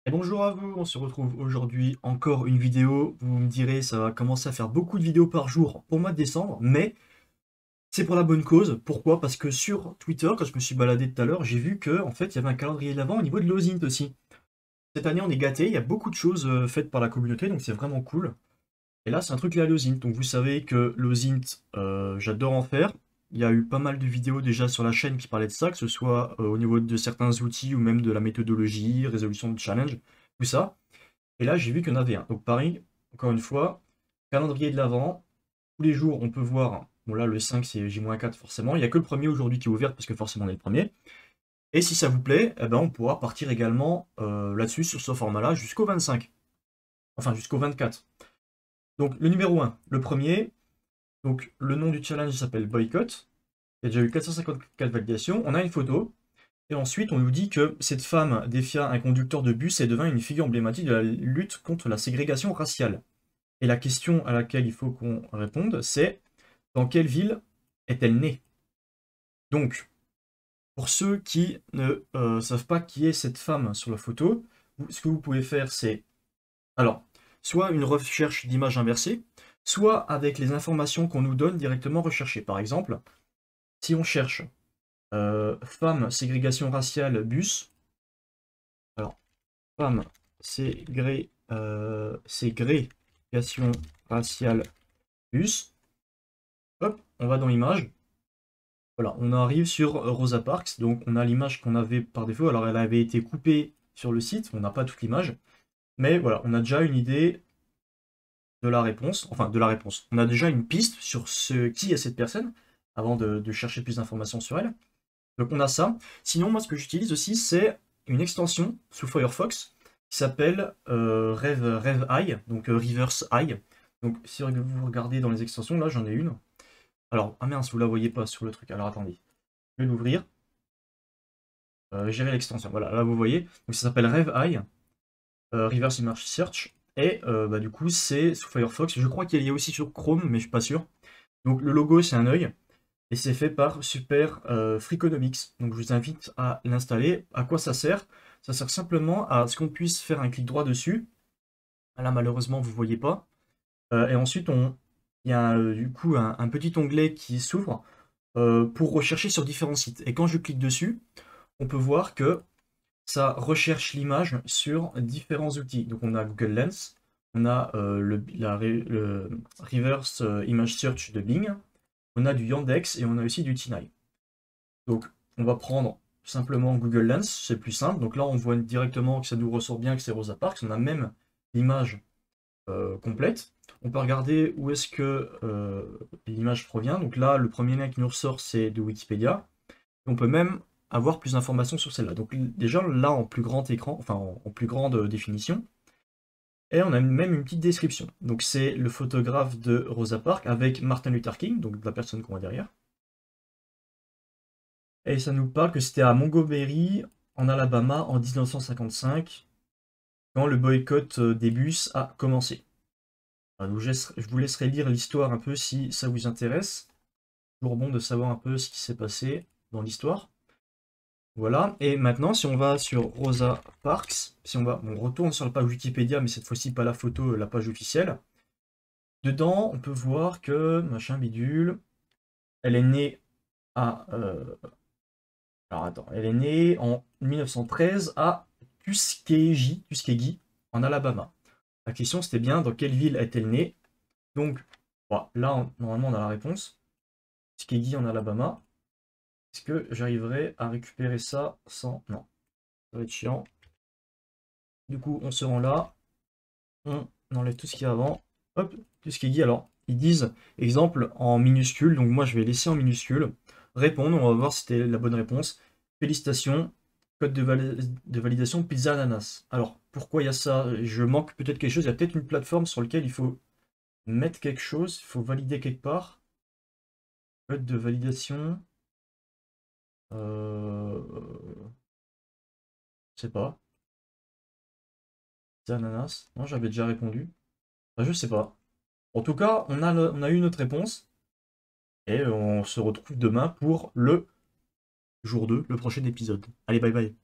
Et bonjour à vous, on se retrouve aujourd'hui encore une vidéo. Vous me direz, ça va commencer à faire beaucoup de vidéos par jour pour le mois de décembre, mais c'est pour la bonne cause. Pourquoi? Parce que sur Twitter, quand je me suis baladé tout à l'heure, j'ai vu que en fait, il y avait un calendrier de l'Avent au niveau de l'OSINT aussi. Cette année, on est gâté, il y a beaucoup de choses faites par la communauté, donc c'est vraiment cool. Et là, c'est un truc lié à l'OSINT. Donc vous savez que l'OSINT, j'adore en faire. Il y a eu pas mal de vidéos déjà sur la chaîne qui parlaient de ça, que ce soit au niveau de certains outils ou même de la méthodologie, résolution de challenge, tout ça. Et là, j'ai vu qu'il y en avait un. Donc pareil, encore une fois, calendrier de l'Avent. Tous les jours, on peut voir. Bon là, le 5, c'est J-4 forcément. Il n'y a que le premier aujourd'hui qui est ouvert parce que forcément, on est le premier. Et si ça vous plaît, eh ben, on pourra partir également là-dessus, sur ce format-là, jusqu'au 25. Enfin, jusqu'au 24. Donc le numéro 1, le premier. Donc le nom du challenge s'appelle Boycott. Il y a déjà eu 454 validations. On a une photo. Et ensuite, on nous dit que cette femme défia un conducteur de bus et devint une figure emblématique de la lutte contre la ségrégation raciale. Et la question à laquelle il faut qu'on réponde, c'est dans quelle ville est-elle née? Donc, pour ceux qui ne savent pas qui est cette femme sur la photo, ce que vous pouvez faire, c'est alors soit une recherche d'image inversée, soit avec les informations qu'on nous donne directement recherchées. Par exemple, si on cherche femme ségrégation raciale bus, alors femme ségrégation raciale bus, hop, on va dans image. Voilà, on arrive sur Rosa Parks, donc on a l'image qu'on avait par défaut. Alors elle avait été coupée sur le site, on n'a pas toute l'image, mais voilà, on a déjà une idée de la réponse, enfin de la réponse. On a déjà une piste sur qui est cette personne, avant de chercher plus d'informations sur elle. Donc on a ça. Sinon, moi ce que j'utilise aussi, c'est une extension sous Firefox qui s'appelle Rev Eye, donc Reverse Eye. Donc si vous regardez dans les extensions, là j'en ai une. Alors, ah mince, vous la voyez pas sur le truc. Alors attendez, je vais l'ouvrir. Gérer l'extension. Voilà, là vous voyez. Donc ça s'appelle RevEye, Reverse Image Search. Et bah, du coup, c'est sous Firefox. Je crois qu'il y a aussi sur Chrome, mais je suis pas sûr. Donc le logo, c'est un œil. Et c'est fait par Super Freakonomics. Donc je vous invite à l'installer. À quoi ça sert? Ça sert simplement à ce qu'on puisse faire un clic droit dessus. Là, malheureusement, vous ne voyez pas. Et ensuite, il y a du coup un petit onglet qui s'ouvre pour rechercher sur différents sites. Et quand je clique dessus, on peut voir que ça recherche l'image sur différents outils. Donc on a Google Lens, on a le Reverse Image Search de Bing, on a du Yandex et on a aussi du Tinai. Donc on va prendre simplement Google Lens, c'est plus simple. Donc là on voit directement que ça nous ressort bien que c'est Rosa Parks, on a même l'image complète. On peut regarder où est-ce que l'image provient. Donc là le premier lien qui nous ressort c'est de Wikipédia. On peut même avoir plus d'informations sur celle-là. Donc déjà là en plus grand écran, enfin en plus grande définition, et on a même une petite description. Donc c'est le photographe de Rosa Parks avec Martin Luther King, donc la personne qu'on voit derrière. Et ça nous parle que c'était à Montgomery, en Alabama, en 1955, quand le boycott des bus a commencé. Donc, je vous laisserai lire l'histoire un peu si ça vous intéresse. Toujours bon de savoir un peu ce qui s'est passé dans l'histoire. Voilà, et maintenant, si on va sur Rosa Parks, si on retourne sur la page Wikipédia, mais cette fois-ci pas la photo, la page officielle. Dedans, on peut voir que, machin bidule, elle est née à... alors attends, elle est née en 1913 à Tuskegee, en Alabama. La question, c'était bien dans quelle ville est-elle née? Donc, voilà, là, normalement, on a la réponse. Tuskegee en Alabama. Est-ce que j'arriverai à récupérer ça sans... Non, ça va être chiant. Du coup, on se rend là. On enlève tout ce qu'il y a avant. Hop, tout ce qui est dit. Alors, ils disent, exemple, en minuscule. Donc moi, je vais laisser en minuscule. Répondre, on va voir si c'était la bonne réponse. Félicitations. Code de validation pizza ananas. Alors, pourquoi il y a ça? Je manque peut-être quelque chose. Il y a peut-être une plateforme sur laquelle il faut mettre quelque chose. Il faut valider quelque part. Code de validation. Je sais pas. Pizza ananas. Non, j'avais déjà répondu. Enfin, je sais pas. En tout cas, on a eu notre réponse. Et on se retrouve demain pour le jour 2, le prochain épisode. Allez, bye bye.